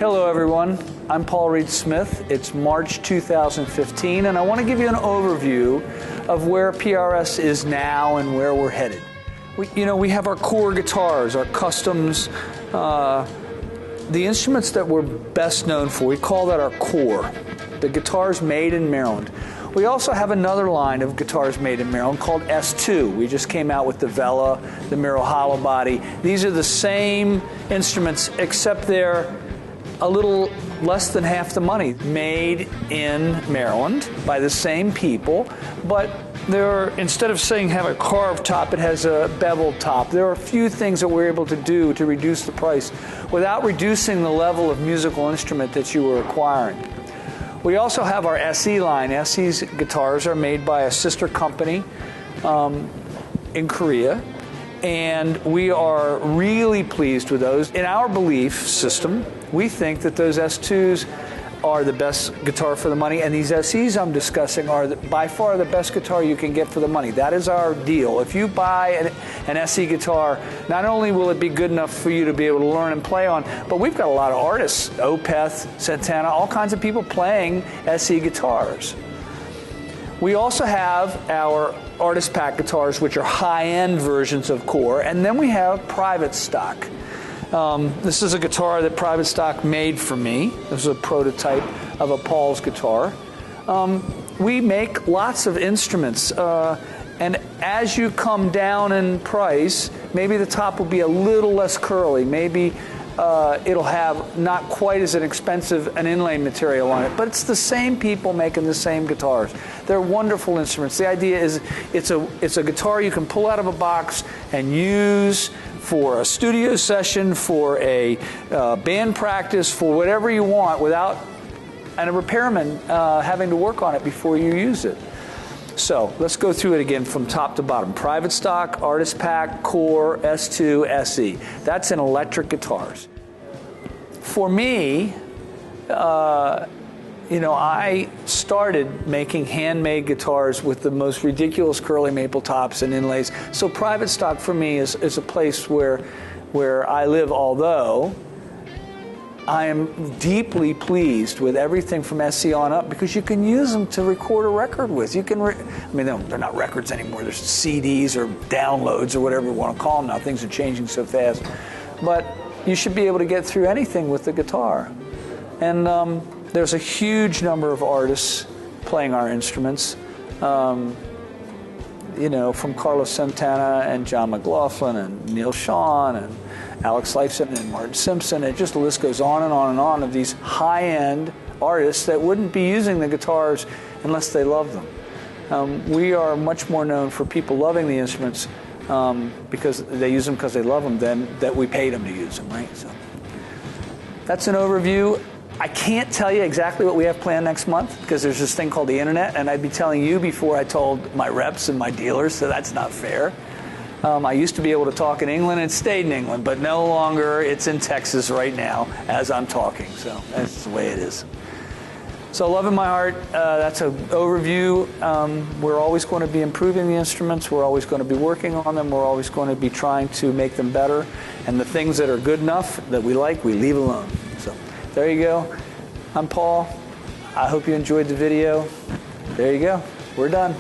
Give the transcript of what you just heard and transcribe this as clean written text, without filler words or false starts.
Hello everyone, I'm Paul Reed Smith. It's March 2015 and I want to give you an overview of where PRS is now and where we're headed. We have our core guitars, our customs, the instruments that we're best known for. We call that our core, the guitars made in Maryland. We also have another line of guitars made in Maryland called S2. We just came out with the Vela, the Miro hollow body. These are the same instruments except they're a little less than half the money. Made in Maryland by the same people, but instead of saying have a carved top, it has a beveled top. There are a few things that we're able to do to reduce the price without reducing the level of musical instrument that you are acquiring. We also have our SE line. SE's guitars are made by a sister company in Korea, and we are really pleased with those. In our belief system, we think that those S2s are the best guitar for the money, and these SEs I'm discussing are by far the best guitar you can get for the money. That is our deal. If you buy an SE guitar, not only will it be good enough for you to be able to learn and play on, but we've got a lot of artists, Opeth, Santana, all kinds of people playing SE guitars. We also have our Artist Pack guitars, which are high-end versions of core, and then we have private stock. This is a guitar that Private Stock made for me. This is a prototype of a Paul's guitar. We make lots of instruments, and as you come down in price, maybe the top will be a little less curly. Maybe it'll have not quite as expensive an inlay material on it, but it's the same people making the same guitars. They're wonderful instruments. The idea is it's a guitar you can pull out of a box and use for a studio session, for a band practice, for whatever you want without a repairman having to work on it before you use it. So let's go through it again from top to bottom. Private Stock, Artist Pack, Core, S2, SE. That's in electric guitars. For me, I started making handmade guitars with the most ridiculous curly maple tops and inlays. So Private Stock for me is a place where I live, although I am deeply pleased with everything from SE on up because you can use them to record a record with. You can, they're not records anymore. They're CDs or downloads or whatever you want to call them now. Things are changing so fast. But you should be able to get through anything with the guitar. And there's a huge number of artists playing our instruments. From Carlos Santana and John McLaughlin and Neil Schon and Alex Lifeson and Martin Simpson. The list goes on and on and on of these high-end artists that wouldn't be using the guitars unless they love them. We are much more known for people loving the instruments because they use them because they love them than that we paid them to use them, right? So that's an overview. I can't tell you exactly what we have planned next month because there's this thing called the internet, and I'd be telling you before I told my reps and my dealers, so that's not fair. I used to be able to talk in England and stayed in England, but no longer. It's in Texas right now as I'm talking, so that's the way it is. So Love in My Heart, that's an overview. We're always going to be improving the instruments. We're always going to be working on them. We're always going to be trying to make them better. And the things that are good enough that we like, we leave alone. So there you go. I'm Paul. I hope you enjoyed the video. There you go. We're done.